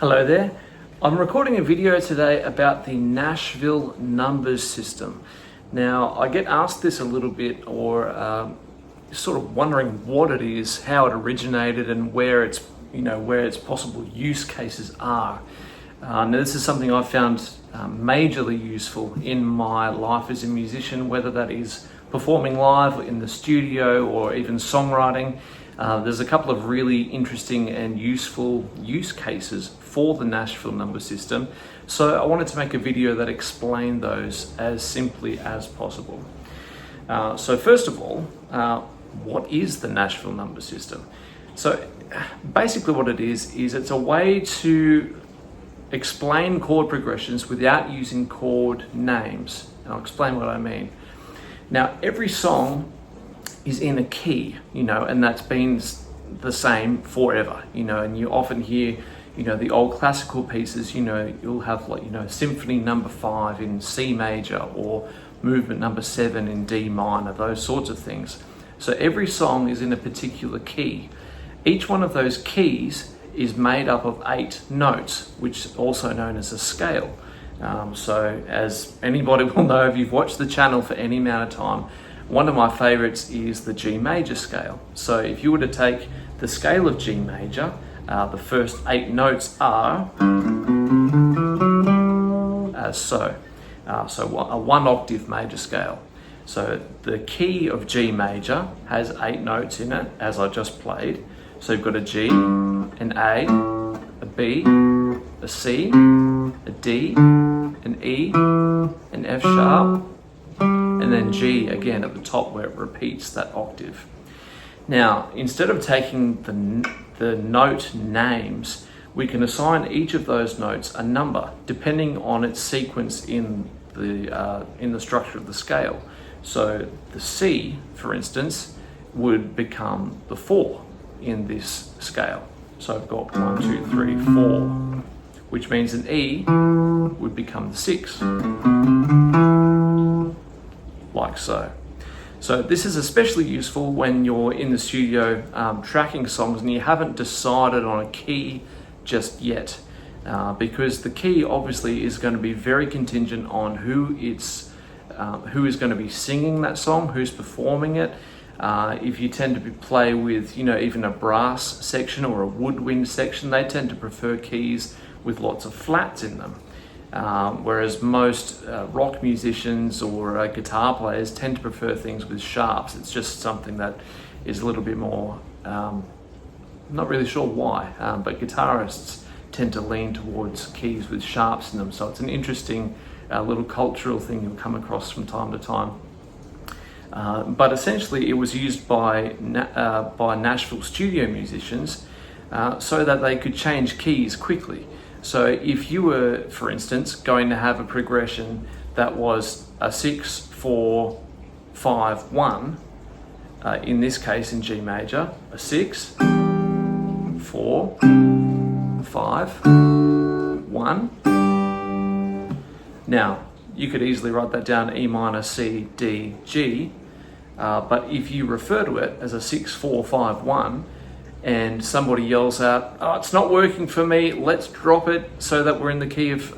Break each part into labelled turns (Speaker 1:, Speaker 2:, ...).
Speaker 1: Hello there. I'm recording a video today about the Nashville Numbers System. Now, I get asked this a little bit, or sort of wondering what it is, how it originated, and where its possible use cases are. Now, this is something I've found majorly useful in my life as a musician, whether that is performing live in the studio or even songwriting. There's a couple of really interesting and useful use cases for the Nashville Numbers System, so I wanted to make a video that explained those as simply as possible. So first of all, what is the Nashville Numbers System? So basically what it is it's a way to explain chord progressions without using chord names, and I'll explain what I mean. Now, every song is in a key, and that's been the same forever, and you often hear, the old classical pieces, you'll have Symphony number 5 in C major or movement number 7 in D minor, those sorts of things. So every song is in a particular key. Each one of those keys is made up of 8 notes, which is also known as a scale. So as anybody will know, if you've watched the channel for any amount of time, one of my favorites is the G major scale. So if you were to take the scale of G major, the first 8 notes are as so. So a 1 octave major scale. So the key of G major has 8 notes in it, as I just played. So you've got a G, an A B, a C, a D, an E, an F sharp, and then G again at the top where it repeats that octave. Now, instead of taking the note names, we can assign each of those notes a number depending on its sequence in the structure of the scale. So the C, for instance, would become the 4 in this scale. So I've got 1, 2, 3, 4, which means an E would become the 6, like so. So this is especially useful when you're in the studio tracking songs and you haven't decided on a key just yet, because the key obviously is going to be very contingent on who is going to be singing that song, who's performing it. If you tend to play with, even a brass section or a woodwind section, they tend to prefer keys with lots of flats in them. Whereas most rock musicians or guitar players tend to prefer things with sharps. It's just something that is a little bit more, not really sure why, but guitarists tend to lean towards keys with sharps in them. So it's an interesting little cultural thing you'll come across from time to time. But essentially it was used by Nashville studio musicians so that they could change keys quickly. So if you were, for instance, going to have a progression that was a 6, 4, 5, 1, in this case in G major, a 6, 4, 5, 1. Now, you could easily write that down E minor, C, D, G, but if you refer to it as a 6, 4, 5, 1, and somebody yells out, "Oh, it's not working for me, let's drop it so that we're in the key of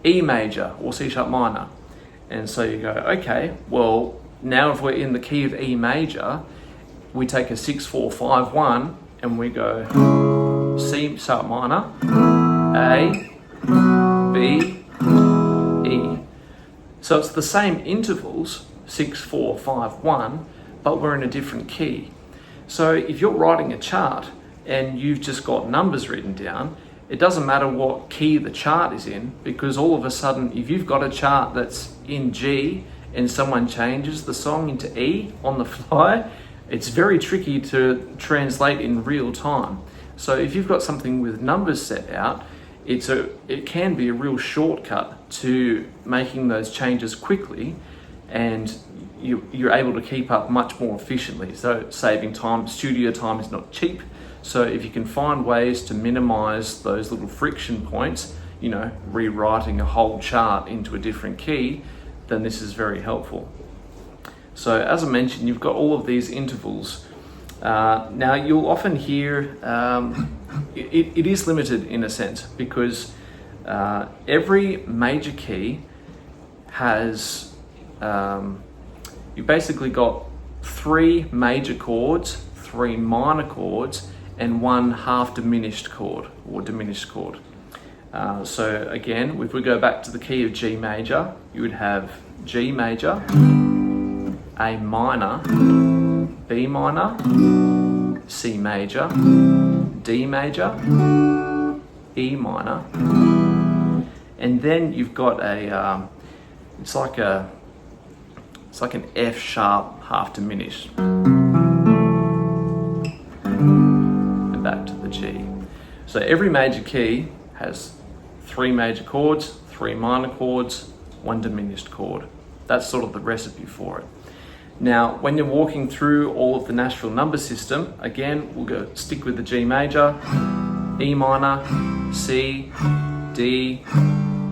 Speaker 1: E major or C sharp minor." And so you go, okay, well, now if we're in the key of E major, we take a 6, 4, 5, 1, and we go C sharp minor, A, B, E. So it's the same intervals, 6, 4, 5, 1, but we're in a different key. So if you're writing a chart and you've just got numbers written down, it doesn't matter what key the chart is in, because all of a sudden, if you've got a chart that's in G and someone changes the song into E on the fly, it's very tricky to translate in real time. So if you've got something with numbers set out, it can be a real shortcut to making those changes quickly, and you're able to keep up much more efficiently. So saving time, studio time is not cheap. So if you can find ways to minimize those little friction points, you know, rewriting a whole chart into a different key, then this is very helpful. So as I mentioned, you've got all of these intervals. Now you'll often hear, it is limited in a sense, because every major key has, you basically got 3 major chords, 3 minor chords, and 1 half diminished chord or diminished chord. So again, if we go back to the key of G major, you would have G major, A minor, B minor, C major, D major, E minor, and then you've got a, it's like an F sharp half diminished, and back to the G. So every major key has 3 major chords, 3 minor chords, 1 diminished chord. That's sort of the recipe for it. Now, when you're walking through all of the Nashville Numbers System, again, we'll stick with the G major, E minor, C, D,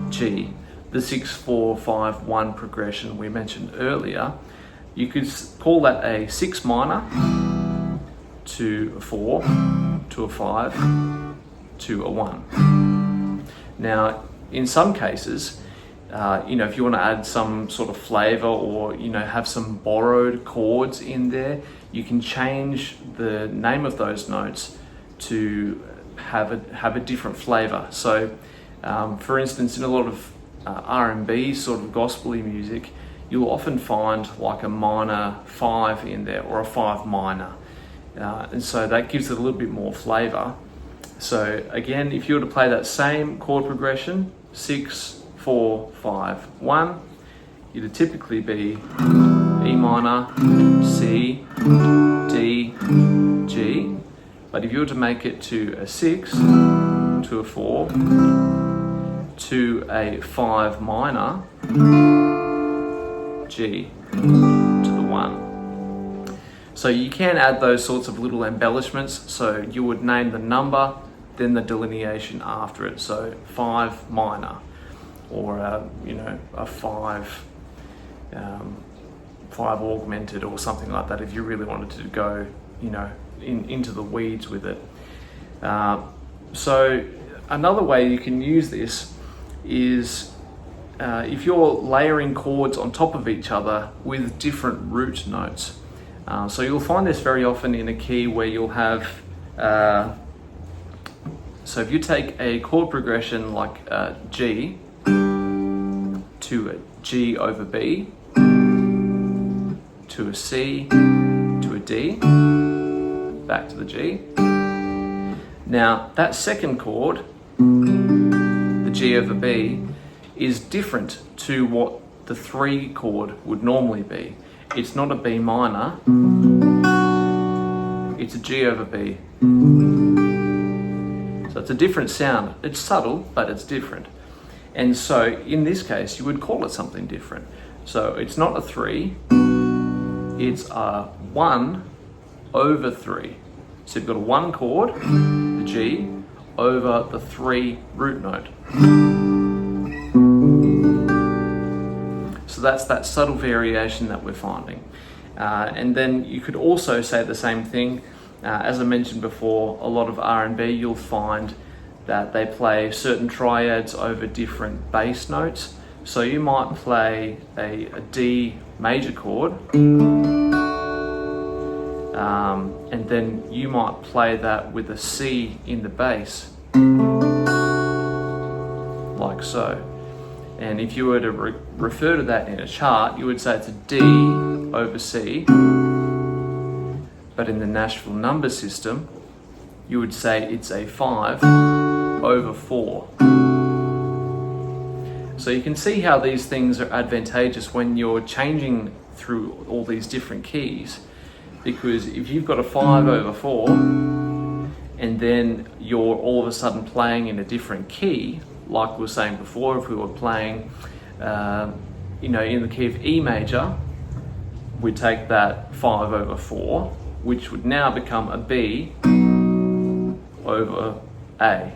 Speaker 1: G. The 6-4-5-1 progression we mentioned earlier, you could call that a 6 minor to a 4 to a 5 to a 1. Now, in some cases, you know, if you want to add some sort of flavor or, you know, have some borrowed chords in there, you can change the name of those notes to have a different flavor. So, for instance, in a lot of R&B sort of gospel-y music, you'll often find like a minor 5 in there or a 5 minor. And so that gives it a little bit more flavor. So again, if you were to play that same chord progression, 6, 4, 5, 1, it'd typically be E minor, C, D, G. But if you were to make it to a 6, to a 4, to a 5 minor, G, to the 1. So you can add those sorts of little embellishments. So you would name the number, then the delineation after it. So 5 minor, or you know, a 5 augmented, or something like that, if you really wanted to go, you know, into the weeds with it. So another way you can use this is if you're layering chords on top of each other with different root notes. So you'll find this very often in a key where you'll have, so if you take a chord progression like G to a G over B, to a C, to a D, back to the G. Now that second chord, the G over B, is different to what the 3 chord would normally be. It's not a B minor, it's a G over B. So it's a different sound. It's subtle, but it's different. And so in this case, you would call it something different. So it's not a 3, it's a 1 over 3. So you've got a 1 chord, the G, over the 3 root note. So that's that subtle variation that we're finding. And then you could also say the same thing. As I mentioned before, a lot of R&B, you'll find that they play certain triads over different bass notes. So you might play a D major chord, and then you might play that with a C in the bass, like so. And if you were to refer to that in a chart, you would say it's a D over C. But in the Nashville Numbers System, you would say it's a 5 over 4. So you can see how these things are advantageous when you're changing through all these different keys. Because if you've got a 5 over 4, and then you're all of a sudden playing in a different key, like we were saying before, if we were playing, you know, in the key of E major, we take that 5/4, which would now become a B over A.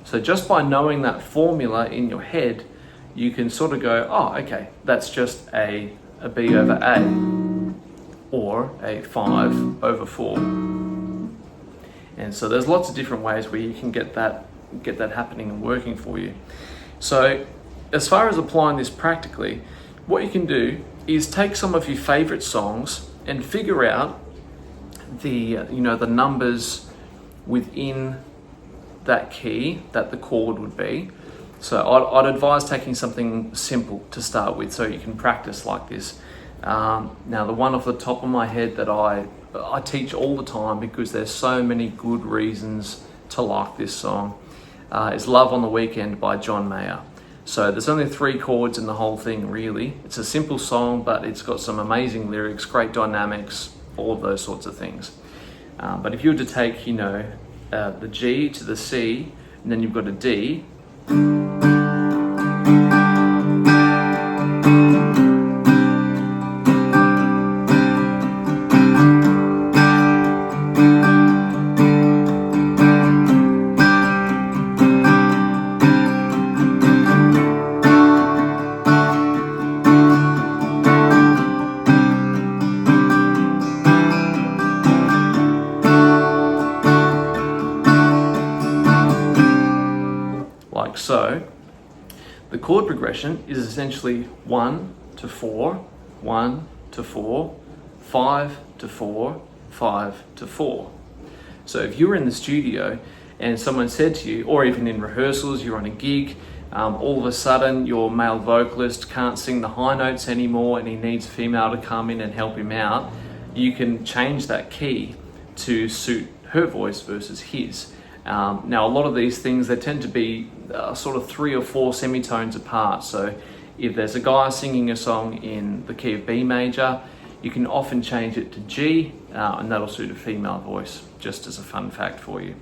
Speaker 1: So just by knowing that formula in your head, you can sort of go, oh, okay, that's just a B over A, or a 5/4. And so there's lots of different ways where you can get that happening and working for you. So as far as applying this practically, what you can do is take some of your favorite songs and figure out the numbers within that key that the chord would be. So I'd advise taking something simple to start with so you can practice like this. Now the one off the top of my head that I teach all the time, because there's so many good reasons to like this song, is Love on the Weekend by John Mayer. So there's only 3 chords in the whole thing really. It's a simple song, but it's got some amazing lyrics, great dynamics, all of those sorts of things. But if you were to take, the G to the C, and then you've got a D, like so. The chord progression is essentially 1 to 4, 1 to 4, 5 to 4, 5 to 4. So if you were in the studio and someone said to you, or even in rehearsals, you're on a gig, all of a sudden your male vocalist can't sing the high notes anymore and he needs a female to come in and help him out, you can change that key to suit her voice versus his. Now a lot of these things, they tend to be sort of 3 or 4 semitones apart. So if there's a guy singing a song in the key of B major, you can often change it to G, and that'll suit a female voice, just as a fun fact for you.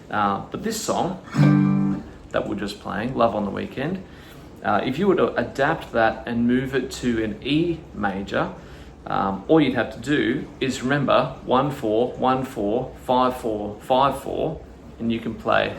Speaker 1: But this song that we're just playing, Love on the Weekend, if you were to adapt that and move it to an E major, all you'd have to do is remember 1/4, 1/4, 5/4, 5/4, and you can play.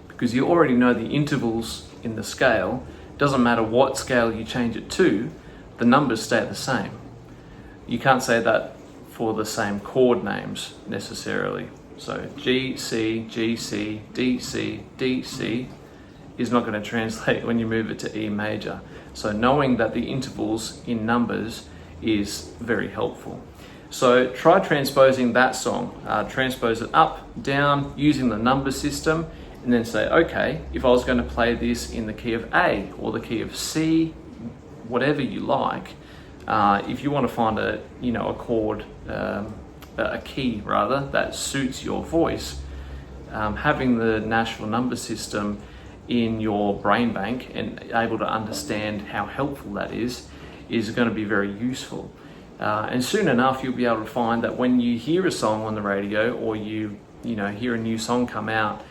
Speaker 1: Because you already know the intervals in the scale. Doesn't matter what scale you change it to, the numbers stay the same. You can't say that for the same chord names necessarily. So G, C, G, C, D, C, D, C is not going to translate when you move it to E major. So knowing that the intervals in numbers is very helpful. So try transposing that song. Transpose it up, down, using the number system, and then say, okay, if I was going to play this in the key of A or the key of C, whatever you like, if you want to find a chord, a key rather, that suits your voice, having the Nashville Numbers System in your brain bank and able to understand how helpful that is going to be very useful. And soon enough, you'll be able to find that when you hear a song on the radio, or you hear a new song come out,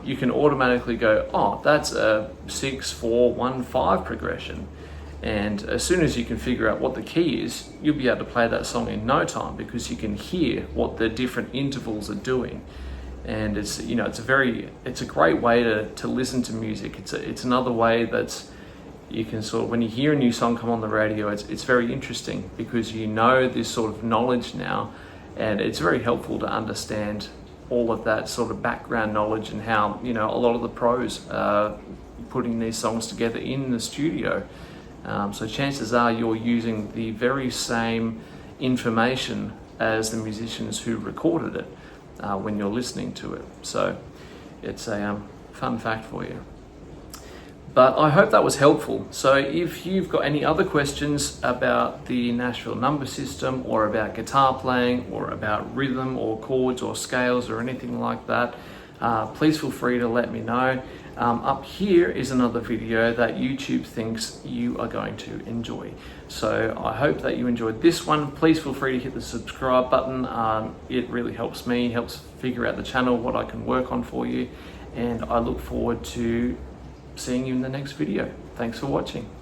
Speaker 1: you can automatically go, oh, that's a 6-4-1-5 progression. And as soon as you can figure out what the key is, you'll be able to play that song in no time, because you can hear what the different intervals are doing. And it's a great way to listen to music. It's another way that's, you can sort of, when you hear a new song come on the radio, it's very interesting, because you know this sort of knowledge now, and it's very helpful to understand all of that sort of background knowledge and how a lot of the pros are putting these songs together in the studio. So chances are you're using the very same information as the musicians who recorded it when you're listening to it. So it's a fun fact for you. But I hope that was helpful. So if you've got any other questions about the Nashville Numbers System, or about guitar playing, or about rhythm or chords or scales or anything like that, please feel free to let me know. Up here is another video that YouTube thinks you are going to enjoy. So I hope that you enjoyed this one. Please feel free to hit the subscribe button. It really helps me, helps figure out the channel, what I can work on for you. And I look forward to seeing you in the next video. Thanks for watching.